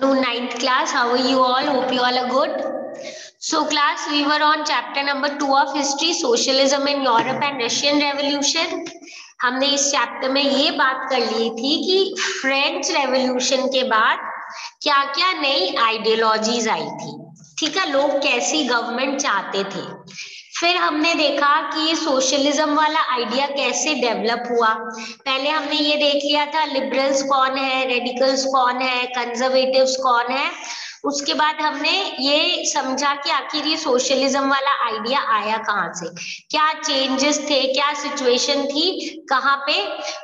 Ninth class, how are you all? Hope you all are good. So class, we were on chapter number 2 of history, socialism in Europe and Russian Revolution. हमने इस chapter में ये बात कर ली थी कि French revolution के बाद क्या क्या नई आइडियोलॉजीज आई थी, ठीक है, लोग कैसी गवर्नमेंट चाहते थे। फिर हमने देखा कि ये सोशलिज्म वाला आइडिया कैसे डेवलप हुआ। पहले हमने ये देख लिया था लिबरल्स कौन है, रेडिकल्स कौन है, कंजर्वेटिव्स कौन है। उसके बाद हमने ये समझा कि आखिर ये सोशलिज्म वाला आइडिया आया कहाँ से, क्या चेंजेस थे, क्या सिचुएशन थी, कहाँ पे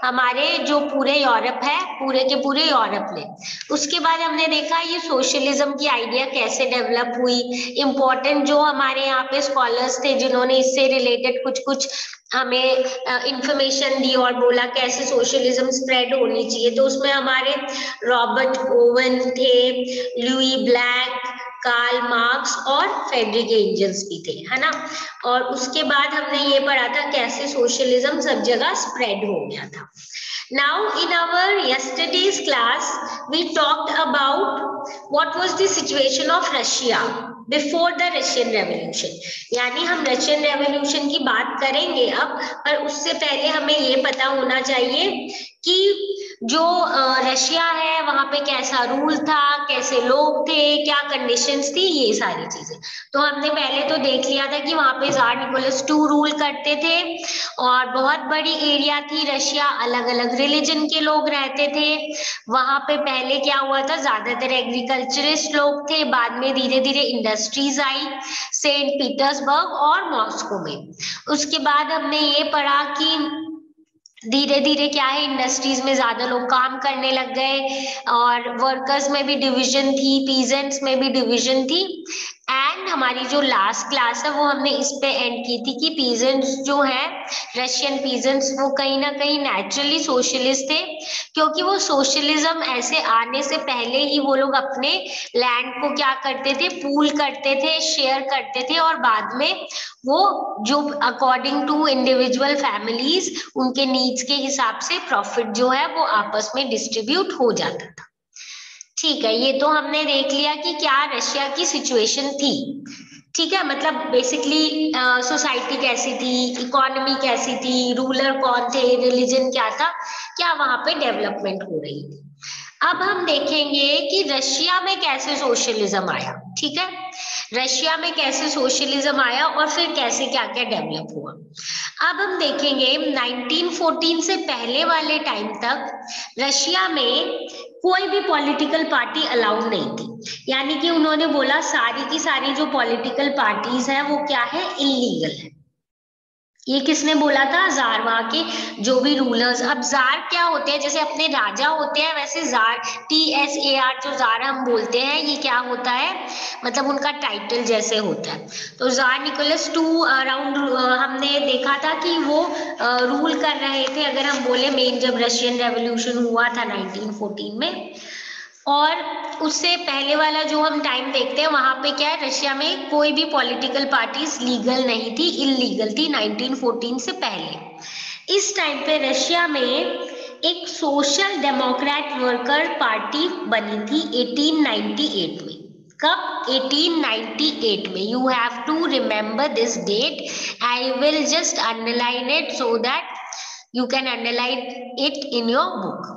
हमारे जो पूरे यूरोप है, पूरे के पूरे यूरोप में। उसके बाद हमने देखा ये सोशलिज्म की आइडिया कैसे डेवलप हुई। इम्पोर्टेंट जो हमारे यहाँ पे स्कॉलर्स थे जिन्होंने इससे रिलेटेड कुछ कुछ हमें इंफॉर्मेशन दी और बोला कैसे सोशलिज्म स्प्रेड होनी चाहिए, तो उसमें हमारे रॉबर्ट ओवन थे, लुई ब्लैक, कार्ल मार्क्स और फ्रेडरिक एंजल्स भी थे, है ना। और उसके बाद हमने ये पढ़ा था कैसे सोशलिज्म सब जगह स्प्रेड हो गया था। Now in our yesterday's class we talked about what was the situation of Russia before the Russian Revolution। यानी हम रशियन रेवोल्यूशन की बात करेंगे अब, पर उससे पहले हमें ये पता होना चाहिए कि जो रशिया है वहां पे कैसा रूल था, कैसे लोग थे, क्या कंडीशंस थी, ये सारी चीजें। तो हमने पहले तो देख लिया था कि वहां पे जार निकोलस II रूल करते थे और बहुत बड़ी एरिया थी रशिया, अलग अलग रिलीजन के लोग रहते थे वहां पे। पहले क्या हुआ था, ज्यादातर एग्रीकल्चरिस्ट लोग थे, बाद में धीरे धीरे इंडस्ट्रीज आई सेंट पीटर्सबर्ग और मॉस्को में। उसके बाद हमने ये पढ़ा कि धीरे धीरे क्या है, इंडस्ट्रीज में ज्यादा लोग काम करने लग गए और वर्कर्स में भी डिवीजन थी, पीजेंट्स में भी डिवीजन थी। एंड हमारी जो लास्ट क्लास है वो हमने इस पे एंड की थी कि पीजेंट्स जो है, रशियन पीजेंट्स, वो कहीं ना कहीं नेचुरली सोशलिस्ट थे, क्योंकि वो सोशलिज्म ऐसे आने से पहले ही वो लोग अपने लैंड को क्या करते थे, पूल करते थे, शेयर करते थे और बाद में वो जो अकॉर्डिंग टू इंडिविजुअल फैमिलीज उनके नीड्स के हिसाब से प्रॉफिट जो है वो आपस में डिस्ट्रीब्यूट हो जाता था। ठीक है, ये तो हमने देख लिया कि क्या रशिया की सिचुएशन थी, ठीक है, मतलब बेसिकली सोसाइटी कैसी थी, इकोनॉमी कैसी थी, रूलर कौन थे, रिलीजन क्या था, क्या वहां पे डेवलपमेंट हो रही थी। अब हम देखेंगे कि रशिया में कैसे सोशलिज्म आया, ठीक है, रशिया में कैसे सोशलिज्म आया और फिर कैसे क्या क्या डेवलप हुआ। अब हम देखेंगे 1914 से पहले वाले टाइम तक रशिया में कोई भी पॉलिटिकल पार्टी अलाउड नहीं थी, यानी कि उन्होंने बोला सारी की सारी जो पॉलिटिकल पार्टीज है वो क्या है, इलीगल है। ये किसने बोला था, जार, वहां के जो भी रूलर्स। अब जार क्या होते हैं, जैसे अपने राजा होते हैं वैसे जार, TSAR जो जार हम बोलते हैं, ये क्या होता है, मतलब उनका टाइटल जैसे होता है। तो जार निकोलस II अराउंड हमने देखा था कि वो रूल कर रहे थे, अगर हम बोले मेन जब रशियन रेवोल्यूशन हुआ था 1914 में। और उससे पहले वाला जो हम टाइम देखते हैं वहां पे क्या है, रशिया में कोई भी पॉलिटिकल पार्टीज लीगल नहीं थी, इलीगल थी 1914 से पहले। इस टाइम पे रशिया में एक सोशल डेमोक्रेट वर्कर पार्टी बनी थी 1898 में। कब, 1898 में। You have to remember this date, I will just underline it so that you can underline it in your book.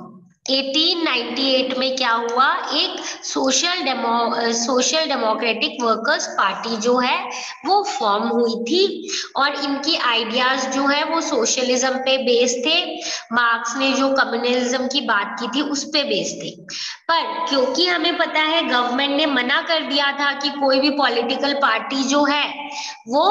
1898 में क्या हुआ, एक सोशल डेमोक्रेटिक वर्कर्स पार्टी जो है वो फॉर्म हुई थी और इनकी आइडियाज जो है वो सोशलिज्म पे बेस थे। मार्क्स ने जो कम्युनलिज्म की बात की थी उस पे बेस थे। पर क्योंकि हमें पता है गवर्नमेंट ने मना कर दिया था कि कोई भी पॉलिटिकल पार्टी जो है वो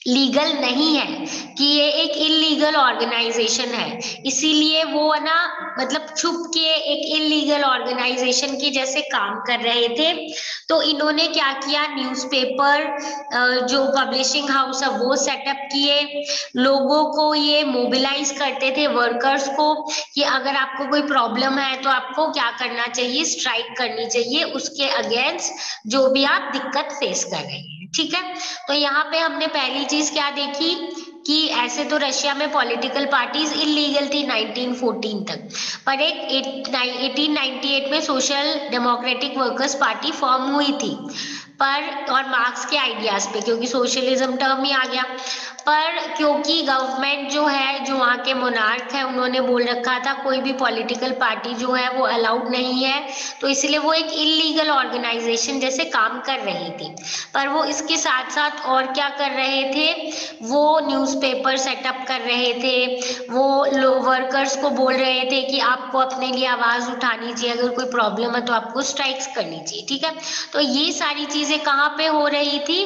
लीगल नहीं है, कि ये एक इलीगल ऑर्गेनाइजेशन है, इसीलिए वो ना मतलब छुप के एक इलीगल ऑर्गेनाइजेशन के जैसे काम कर रहे थे। तो इन्होंने क्या किया, न्यूज़पेपर जो पब्लिशिंग हाउस है वो सेटअप किए, लोगों को ये मोबिलाइज करते थे, वर्कर्स को, कि अगर आपको कोई प्रॉब्लम है तो आपको क्या करना चाहिए, स्ट्राइक करनी चाहिए उसके अगेंस्ट जो भी आप दिक्कत फेस कर रहे हैं, ठीक है। तो यहाँ पे हमने पहली चीज क्या देखी कि ऐसे तो रशिया में पॉलिटिकल पार्टीज इलीगल थी 1914 तक, पर एक 1898 में social democratic workers party form हुई थी, पर और मार्क्स के आइडियाज पे, क्योंकि सोशलिज्म टर्म ही आ गया, पर क्योंकि गवर्नमेंट जो है, जो वहाँ के मोनार्क है, उन्होंने बोल रखा था कोई भी पॉलिटिकल पार्टी जो है वो अलाउड नहीं है, तो इसलिए वो एक इलीगल ऑर्गेनाइजेशन जैसे काम कर रही थी। पर वो इसके साथ साथ और क्या कर रहे थे, वो न्यूज़पेपर सेटअप कर रहे थे, वो वर्कर्स को बोल रहे थे कि आपको अपने लिए आवाज उठानी चाहिए, अगर कोई प्रॉब्लम है तो आपको स्ट्राइक्स करनी चाहिए, ठीक है। तो ये सारी चीजें कहाँ पे हो रही थी,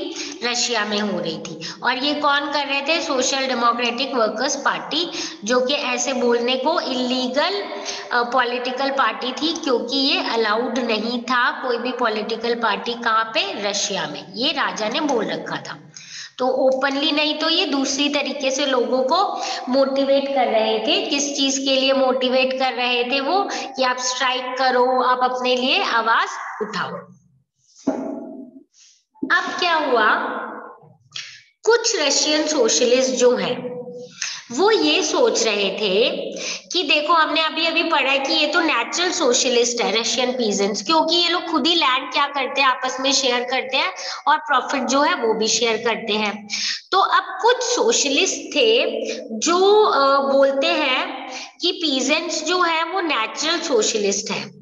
रशिया में हो रही थी। और ये कौन कर रहे थे, सोशल डेमोक्रेटिक वर्कर्स पार्टी, जो कि ऐसे बोलने को इलीगल पॉलिटिकल पार्टी थी, क्योंकि ये अलाउड नहीं था कोई भी पॉलिटिकल पार्टी कहाँ पे, रशिया में, ये राजा ने बोल रखा था। तो ओपनली नहीं, तो ये दूसरी तरीके से लोगों को मोटिवेट कर रहे थे। किस चीज के लिए मोटिवेट कर रहे थे वो, कि आप स्ट्राइक करो, आप अपने लिए आवाज उठाओ। अब क्या हुआ, कुछ रशियन सोशलिस्ट जो हैं वो ये सोच रहे थे कि देखो, हमने अभी अभी पढ़ा है कि ये तो नेचुरल सोशलिस्ट है रशियन पीजेंट्स, क्योंकि ये लोग खुद ही लैंड क्या करते हैं, आपस में शेयर करते हैं और प्रॉफिट जो है वो भी शेयर करते हैं। तो अब कुछ सोशलिस्ट थे जो बोलते हैं कि पीजेंट्स जो है वो नेचुरल सोशलिस्ट है,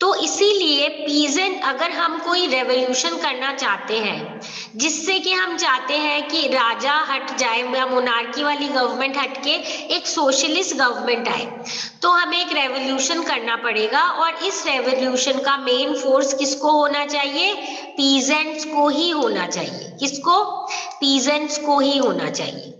तो इसीलिए पीजेंट, अगर हम कोई रेवोल्यूशन करना चाहते हैं जिससे कि हम चाहते हैं कि राजा हट जाए या मोनार्की वाली गवर्नमेंट हट के एक सोशलिस्ट गवर्नमेंट आए, तो हमें एक रेवोल्यूशन करना पड़ेगा, और इस रेवोल्यूशन का मेन फोर्स किसको होना चाहिए, पीजेंट्स को ही होना चाहिए। किसको, पीजेंट्स को ही होना चाहिए।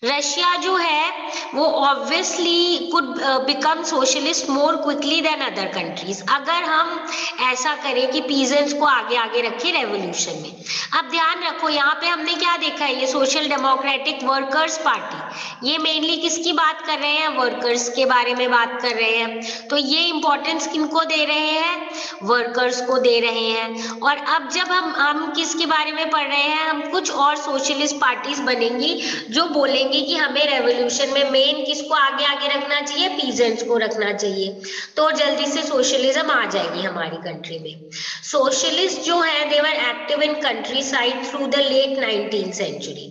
रशिया जो है वो obviously could become socialist more quickly than other countries, अगर हम ऐसा करें कि पीजेंट्स को आगे आगे रखें रेवोल्यूशन में। अब ध्यान रखो, यहाँ पे हमने क्या देखा है, ये सोशल डेमोक्रेटिक वर्कर्स पार्टी, ये मेनली किसकी बात कर रहे हैं, वर्कर्स के बारे में बात कर रहे हैं। तो ये इंपॉर्टेंस किनको दे रहे हैं, वर्कर्स को दे रहे हैं। और अब जब हम किसके बारे में पढ़ रहे हैं, हम कुछ और सोशलिस्ट पार्टीज बनेंगी जो बोलेंगे कि हमें रेवोल्यूशन में मेन किसको आगे आगे रखना चाहिए, पीजेंट्स को रखना चाहिए, तो जल्दी से सोशलिज्म आ जाएगी हमारी कंट्री में। सोशलिस्ट जो है they were active in country side through the late 19th century.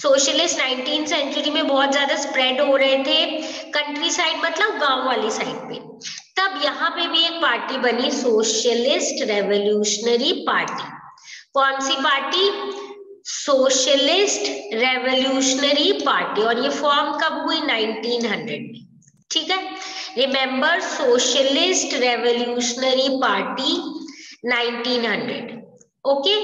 Socialist 19th century में बहुत ज्यादा स्प्रेड हो रहे थे, कंट्री साइड मतलब गांव वाली साइड पे। तब यहाँ पे भी एक पार्टी बनी, सोशलिस्ट रेवोल्यूशनरी पार्टी। कौन सी पार्टी, सोशलिस्ट रेवोल्यूशनरी पार्टी, और ये फॉर्म कब हुई, 1900 में, ठीक है। Remember, socialist revolutionary party 1900, okay.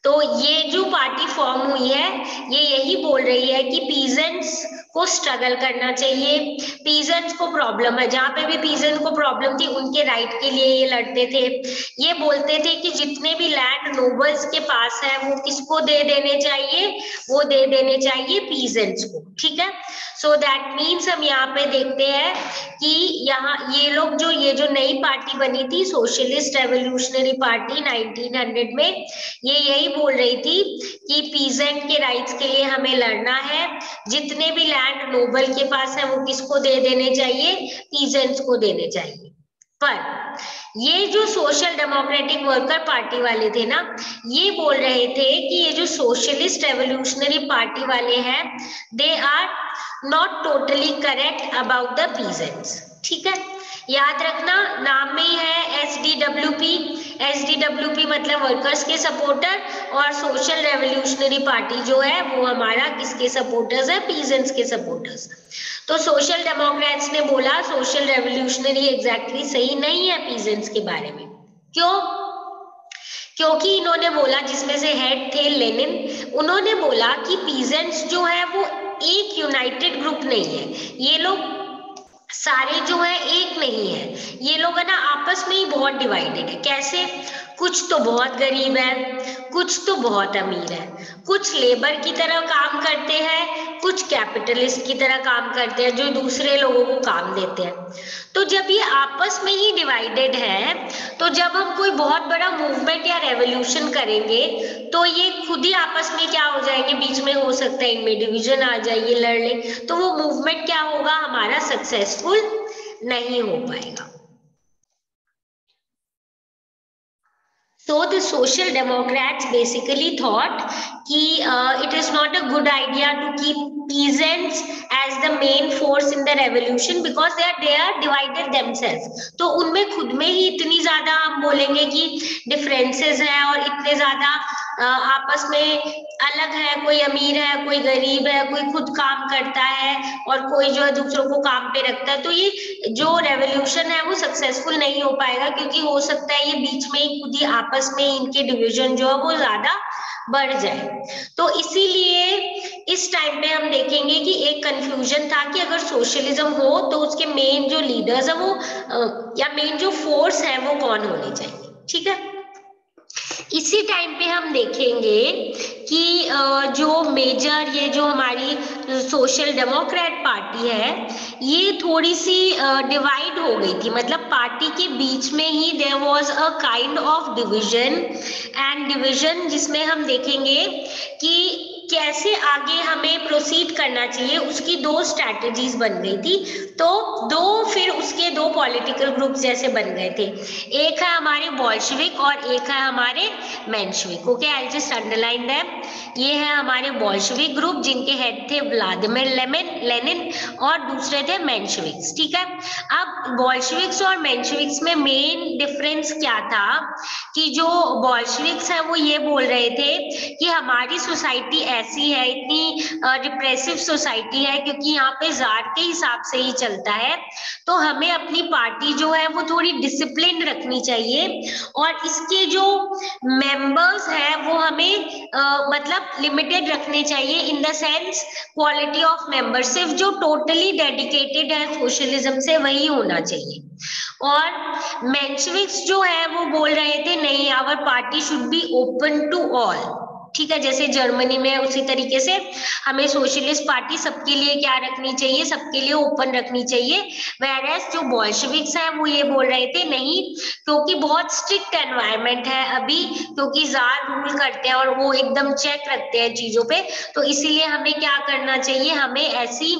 तो ये जो पार्टी फॉर्म हुई है, ये यही बोल रही है कि पीजेंट्स को स्ट्रगल करना चाहिए, पीजेंट्स को प्रॉब्लम है, जहां पे भी पीजेंट को प्रॉब्लम थी उनके राइट के लिए ये लड़ते थे। ये बोलते थे कि जितने भी लैंड नोबल्स के पास है वो किसको दे देने चाहिए, वो दे देने चाहिए पीजेंट्स को, ठीक है। सो दैट मीन्स हम यहाँ पे देखते हैं कि यहाँ ये जो नई पार्टी बनी थी, सोशलिस्ट रेवोल्यूशनरी पार्टी 1900 में, ये यही बोल रही थी कि पीजेंट के राइट्स के लिए हमें लड़ना है, जितने भी लैंड नोबल के पास है वो किसको दे देने चाहिए, पीजेंट्स को देने चाहिए। पर ये जो सोशल डेमोक्रेटिक वर्कर पार्टी वाले थे ना, ये बोल रहे थे कि ये जो सोशलिस्ट रेवोल्यूशनरी पार्टी वाले हैं, they are not totally correct about the peasants, ठीक है। याद रखना, नाम में ही है SDWP, SDWP मतलब वर्कर्स के सपोर्टर, और सोशल रेवोल्यूशनरी पार्टी जो है वो हमारा किसके सपोर्टर्स है, पीजेंट्स के सपोर्टर्स। तो सोशल डेमोक्रेट्स ने बोला सोशल रेवोल्यूशनरी एग्जैक्टली सही नहीं है पीजेंट्स के बारे में। क्यों, क्योंकि इन्होंने बोला, जिसमें से हेड थे लेनिन, उन्होंने बोला कि पीजेंट्स जो है वो एक यूनाइटेड ग्रुप नहीं है, ये लोग सारे जो है एक नहीं है, ये लोग है ना आपस में ही बहुत डिवाइडेड है। कैसे, कुछ तो बहुत गरीब है, कुछ तो बहुत अमीर है, कुछ लेबर की तरह काम करते हैं, कुछ कैपिटलिस्ट की तरह काम करते हैं जो दूसरे लोगों को काम देते हैं। तो जब ये आपस में ही डिवाइडेड है, तो जब हम कोई बहुत बड़ा मूवमेंट या रेवोल्यूशन करेंगे तो ये खुद ही आपस में क्या हो जाएंगे, बीच में हो सकता है इनमें डिवीजन आ जाए, ये लड़ ले, तो वो मूवमेंट क्या होगा, हमारा सक्सेसफुल नहीं हो पाएगा। So the Social Democrats basically thought कि it is not a good idea to keep peasants as the main force in the revolution because they are divided themselves। तो उनमें खुद में ही इतनी ज्यादा हम बोलेंगे कि डिफरेंसेस हैं और इतने ज्यादा आपस में अलग है, कोई अमीर है, कोई गरीब है, कोई खुद काम करता है और कोई जो है दूसरों को काम पे रखता है। तो ये जो रेवोल्यूशन है वो सक्सेसफुल नहीं हो पाएगा क्योंकि हो सकता है ये बीच में ही खुद ही आपस में इनके डिवीजन जो है वो ज्यादा बढ़ जाए। तो इसीलिए इस टाइम पे हम देखेंगे कि एक कंफ्यूजन था कि अगर सोशलिज्म हो तो उसके मेन जो लीडर्स है वो या मेन जो फोर्स है वो कौन होने चाहिए। ठीक है, इसी टाइम पे हम देखेंगे कि जो मेजर ये जो हमारी सोशल डेमोक्रेट पार्टी है ये थोड़ी सी डिवाइड हो गई थी, मतलब पार्टी के बीच में ही there was a kind of division जिसमें हम देखेंगे कि कैसे आगे हमें प्रोसीड करना चाहिए, उसकी दो स्ट्रैटेजीज बन गई थी। तो फिर उसके दो पॉलिटिकल ग्रुप्स जैसे बन गए थे, एक है हमारे बोल्शेविक और एक है हमारे Menshevik. Okay, I just underline them. ये है हमारे बोल्शेविक ग्रुप जिनके हेड थे व्लादिमीर लेनिन और दूसरे थे मेंशेविक्स। ठीक है, अब बोल्शेविक्स और मेंशेविक्स में मेन डिफरेंस क्या था कि जो बोल्शेविक्स है वो ये बोल रहे थे कि हमारी सोसाइटी ऐसी है, इतनी रिप्रेसिव सोसाइटी है क्योंकि यहाँ पे जार के हिसाब से ही चलता है, तो हमें अपनी पार्टी जो है वो थोड़ी डिसिप्लिन रखनी चाहिए और इसके जो मेंबर्स है वो हमें मतलब लिमिटेड रखने चाहिए in the sense quality of member, सिर्फ जो टोटली डेडिकेटेड है सोशलिज्म से वही होना चाहिए। और मेंशेविक्स जो है वो बोल रहे थे नहीं, our party should be open to all. ठीक है, जैसे जर्मनी में उसी तरीके से हमें सोशलिस्ट पार्टी सबके लिए क्या रखनी चाहिए, सबके लिए ओपन रखनी चाहिए। वेरएस जो बोल्शेविक्स हैं वो ये बोल रहे थे नहीं, क्योंकि बहुत स्ट्रिक्ट एनवायरनमेंट है अभी, क्योंकि जार रूल करते हैं और वो एकदम चेक रखते हैं चीजों पे, तो इसीलिए हमें क्या करना चाहिए, हमें ऐसी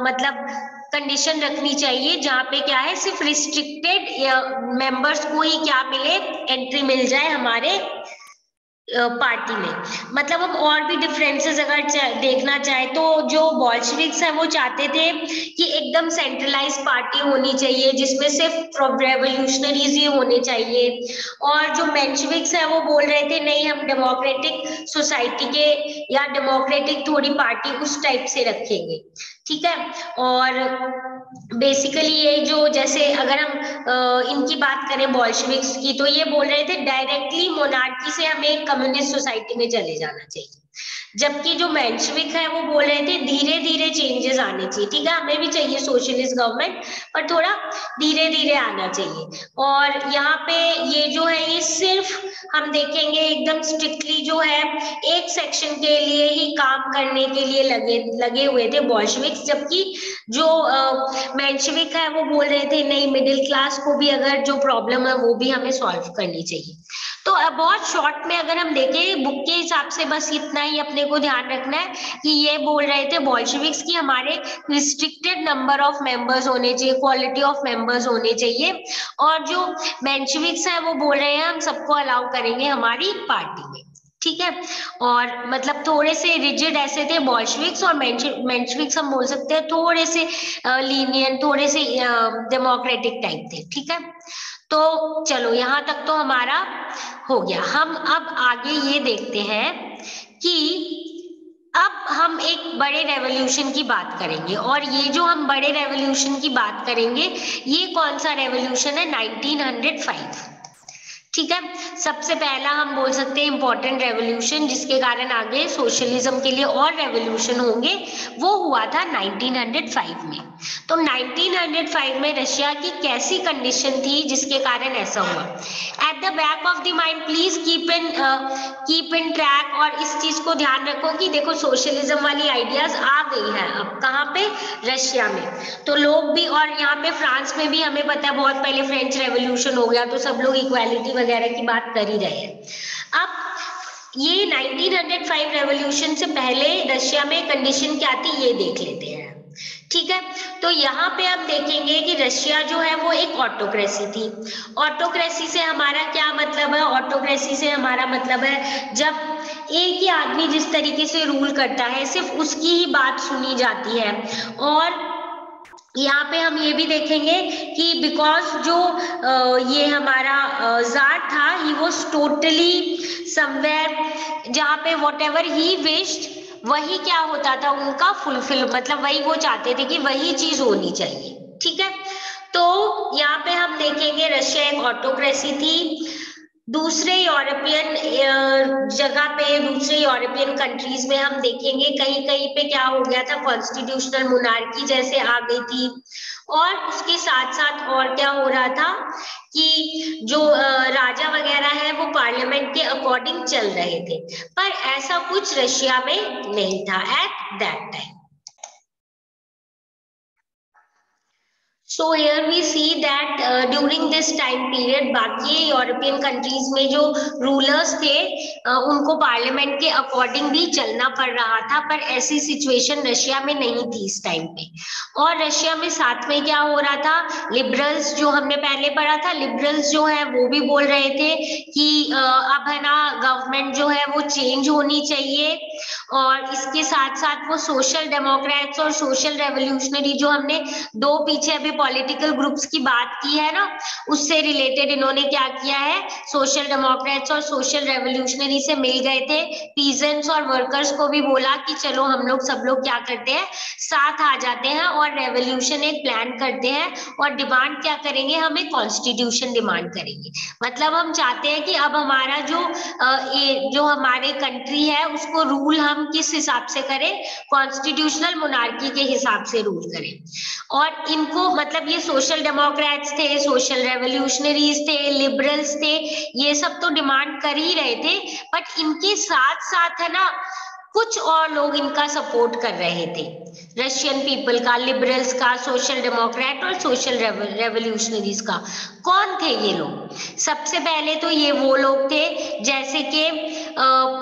मतलब कंडीशन रखनी चाहिए जहाँ पे क्या है सिर्फ रिस्ट्रिक्टेड मेंबर्स को ही क्या मिले, एंट्री मिल जाए हमारे पार्टी में। मतलब हम और भी डिफरेंसेस अगर देखना चाहे तो जो बोल्शेविक्स है वो चाहते थे कि एकदम सेंट्रलाइज पार्टी होनी चाहिए जिसमें सिर्फ रेवोल्यूशनरीज ही होने चाहिए, और जो मेंशेविक्स है वो बोल रहे थे नहीं, हम डेमोक्रेटिक सोसाइटी के या डेमोक्रेटिक थोड़ी पार्टी उस टाइप से रखेंगे। ठीक है, और बेसिकली ये जो जैसे अगर हम इनकी बात करें बोल्शेविक्स की, तो ये बोल रहे थे डायरेक्टली मोनार्की से हमें कम्युनिस्ट सोसाइटी में चले जाना चाहिए, जबकि जो मेंशेविक है वो बोल रहे थे धीरे धीरे चेंजेस आने चाहिए। ठीक है, हमें भी चाहिए सोशलिस्ट गवर्नमेंट पर थोड़ा धीरे धीरे आना चाहिए। और यहाँ पे ये जो है ये सिर्फ हम देखेंगे एकदम स्ट्रिक्टली जो है एक सेक्शन के लिए ही काम करने के लिए लगे हुए थे बोल्शेविक्स, जबकि जो मेंशेविक है वो बोल रहे थे नहीं, मिडिल क्लास को भी अगर जो प्रॉब्लम है वो भी हमें सॉल्व करनी चाहिए। तो बहुत शॉर्ट में अगर हम देखें बुक के हिसाब से बस इतना ही अपने को ध्यान रखना है कि ये बोल रहे थे बोल्शेविक्स की हमारे रिस्ट्रिक्टेड नंबर ऑफ मेंबर्स होने चाहिए, क्वालिटी ऑफ मेंबर्स होने चाहिए, और जो मेंशेविक्स है वो बोल रहे हैं हम सबको अलाउ करेंगे हमारी पार्टी में। ठीक है, और मतलब थोड़े से रिजिड ऐसे थे बोल्शेविक्स, और मेंशेविक्स हम बोल सकते हैं थोड़े से लीनियंट, थोड़े से डेमोक्रेटिक टाइप थे। ठीक है, तो चलो यहाँ तक तो हमारा हो गया। हम अब आगे ये देखते हैं कि अब हम एक बड़े रेवोल्यूशन की बात करेंगे, और ये जो हम बड़े रेवोल्यूशन की बात करेंगे ये कौन सा रेवोल्यूशन है, 1905। ठीक है, सबसे पहला हम बोल सकते हैं इंपॉर्टेंट रेवोल्यूशन जिसके कारण आगे सोशलिज्म के लिए और रेवोल्यूशन होंगे, वो हुआ था 1905 में। तो 1905 में रशिया की कैसी कंडीशन थी जिसके कारण ऐसा हुआ? At the back of the mind please keep in track, और इस चीज को ध्यान रखो कि देखो सोशलिज्म वाली आइडियाज आ गई है अब कहाँ पे, रशिया में। तो लोग भी, और यहाँ पे फ्रांस में भी हमें पता है बहुत पहले फ्रेंच रेवोल्यूशन हो गया, तो सब लोग इक्वालिटी वगैरह की बात कर ही रहे हैं। अब ये 1905 रेवोल्यूशन से पहले रशिया में कंडीशन क्या थी ये देख लेते हैं। ठीक है, तो यहाँ पे आप देखेंगे कि रशिया जो है वो एक ऑटोक्रेसी थी। ऑटोक्रेसी से हमारा क्या मतलब है? ऑटोक्रेसी से हमारा मतलब है जब एक ही आदमी जिस तरीके से रूल करता है सिर्फ उसकी ही बात सुनी जाती है। और यहाँ पे हम ये भी देखेंगे कि बिकॉज जो ये हमारा जार था, ही वॉज टोटली समवेयर, जहाँ पे वॉट एवर ही विश्ड वही क्या होता था उनका फुलफिल, मतलब वही वो चाहते थे कि वही चीज होनी चाहिए। ठीक है, तो यहाँ पे हम देखेंगे रशिया एक ऑटोक्रेसी थी। दूसरे यूरोपियन जगह पे, दूसरे यूरोपियन कंट्रीज में हम देखेंगे कहीं कहीं पे क्या हो गया था, कॉन्स्टिट्यूशनल मोनार्की जैसे आ गई थी। और उसके साथ साथ और क्या हो रहा था कि जो राजा वगैरह है वो पार्लियामेंट के अकॉर्डिंग चल रहे थे, पर ऐसा कुछ रशिया में नहीं था at that time. So here we see that during this time period बाकी यूरोपियन कंट्रीज में जो रूलर्स थे उनको पार्लियामेंट के अकॉर्डिंग भी चलना पड़ रहा था, पर ऐसी सिचुएशन रशिया में नहीं थी इस टाइम पे। और रशिया में साथ में क्या हो रहा था, लिबरल्स जो हमने पहले पढ़ा था, लिबरल्स जो है वो भी बोल रहे थे कि अब है ना गवर्नमेंट जो है वो चेंज होनी चाहिए। और इसके साथ साथ वो सोशल डेमोक्रेट्स और सोशल रेवोल्यूशनरी जो हमने दो पीछे अभी पॉलिटिकल ग्रुप्स की बात की है ना, उससे रिलेटेड इन्होंने क्या किया है, सोशल डेमोक्रेट्स और सोशल रेवोल्यूशनरी से मिल गए थे। पीजेंट्स और वर्कर्स को भी बोला कि चलो हम लोग सब लोग क्या करते हैं, साथ आ जाते हैं और रेवोल्यूशन एक प्लान करते हैं। और डिमांड क्या करेंगे, हमें कॉन्स्टिट्यूशन डिमांड करेंगे। मतलब हम चाहते हैं कि अब हमारा जो हमारे कंट्री है उसको रूल हम किस हिसाब से करें, कॉन्स्टिट्यूशनल मोनार्की के हिसाब से रूल करें। और इनको मतलब ये सोशल डेमोक्रेट्स थे, सोशल रेवोल्यूशनरीज थे, लिबरल्स थे, ये सब तो डिमांड कर ही रहे थे, बट इनके साथ साथ है ना कुछ और लोग इनका सपोर्ट कर रहे थे, रशियन पीपल का, लिबरल्स का, सोशल डेमोक्रेट और सोशल रेवोल्यूशनरीज का। कौन थे ये लोग? सबसे पहले तो ये वो लोग थे जैसे कि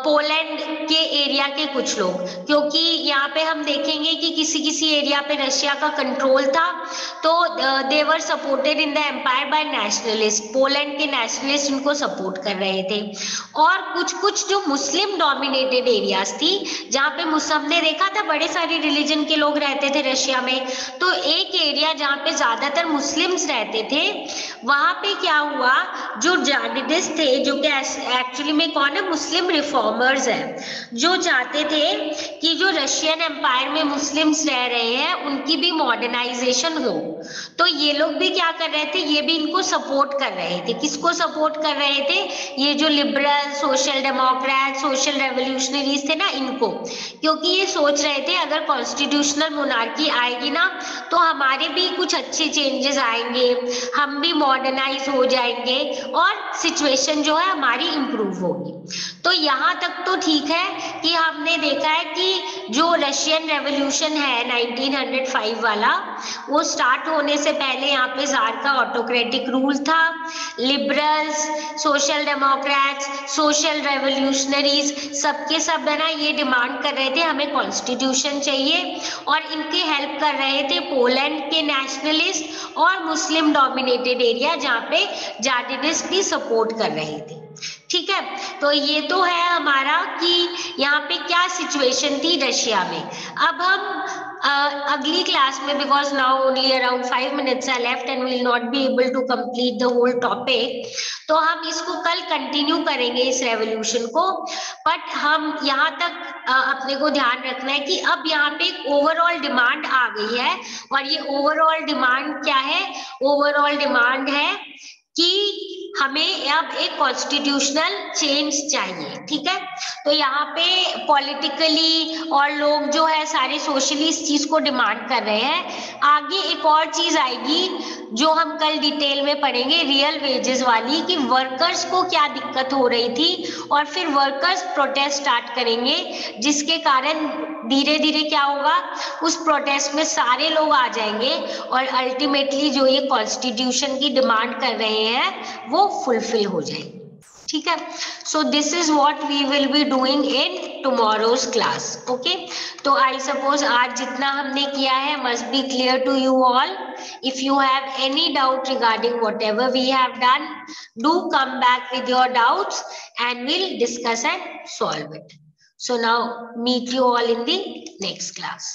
पोलैंड के एरिया के कुछ लोग, क्योंकि यहाँ पे हम देखेंगे कि किसी किसी एरिया पे रशिया का कंट्रोल था, तो they were supported in the empire by nationalist, Poland के नेशनलिस्ट इनको सपोर्ट कर रहे थे। और कुछ कुछ जो मुस्लिम डोमिनेटेड एरियाज थी, जहाँ पे हमने देखा था बड़े सारे रिलीजन के लोग रहते थे रशिया में, तो एक एरिया जहाँ पे ज्यादातर मुस्लिम्स रहते थे, वहां पे क्या हुआ, जो जाडिडिस्ट थे, जो कि एक्चुअली में कौन है, मुस्लिम रिफॉर्मर्स है, जो चाहते थे कि जो रशियन एम्पायर में मुस्लिम्स रह रहे हैं उनकी भी मॉडर्नाइजेशन हो, तो ये लोग भी क्या कर रहे थे, ये भी इनको सपोर्ट कर रहे थे। किसको सपोर्ट कर रहे थे? ये जो liberal, social Democrat, social revolutionaries थे ना, इनको, क्योंकि ये सोच रहे थे अगर कॉन्स्टिट्यूशनल मोनार्की आएगी ना तो हमारे भी कुछ अच्छे चेंजेस आएंगे, हम भी मॉडर्नाइज हो जाएंगे और सिचुएशन जो है हमारी इंप्रूव होगी। तो यहाँ तक तो ठीक है कि हमने देखा है कि जो रशियन रेवोल्यूशन है 1905 वाला, वो स्टार्ट होने से पहले यहाँ पे जार का ऑटोक्रेटिक रूल था। Liberals, social Democrats, social revolutionaries सबके सब है ना ये डिमांड कर रहे थे हमें कॉन्स्टिट्यूशन चाहिए, और इनके हेल्प कर रहे थे पोलैंड के नेशनलिस्ट और मुस्लिम डोमिनेटेड एरिया जहाँ पे जाडिडिस्ट भी सपोर्ट कर रहे थे। ठीक है, तो ये तो है हमारा कि यहाँ पे क्या सिचुएशन थी रशिया में। अब हम अगली क्लास में, because now only around 5 minutes are left and will not be able to complete the whole topic, तो हम इसको कल कंटिन्यू करेंगे इस रेवोल्यूशन को। बट हम यहाँ तक अपने को ध्यान रखना है कि अब यहाँ पे एक ओवरऑल डिमांड आ गई है, और ये ओवरऑल डिमांड क्या है? ओवरऑल डिमांड है कि हमें अब एक कॉन्स्टिट्यूशनल चेंज चाहिए, ठीक है। तो यहाँ पे पॉलिटिकली और लोग जो है सारे सोशली इस चीज को डिमांड कर रहे हैं। आगे एक और चीज आएगी जो हम कल डिटेल में पढ़ेंगे, रियल वेजेस वाली, कि वर्कर्स को क्या दिक्कत हो रही थी, और फिर वर्कर्स प्रोटेस्ट स्टार्ट करेंगे, जिसके कारण धीरे धीरे क्या होगा, उस प्रोटेस्ट में सारे लोग आ जाएंगे और अल्टीमेटली जो ये कॉन्स्टिट्यूशन की डिमांड कर रहे हैं वो फुलफिल हो जाएगी, ठीक है। So this is what we will be doing in tomorrow's class, okay. तो आई सपोज आज जितना हमने किया है must be clear to you all. If you have any doubt regarding whatever we have done, do come back with your doubts and we'll discuss and solve it. So now meet you all in the next class.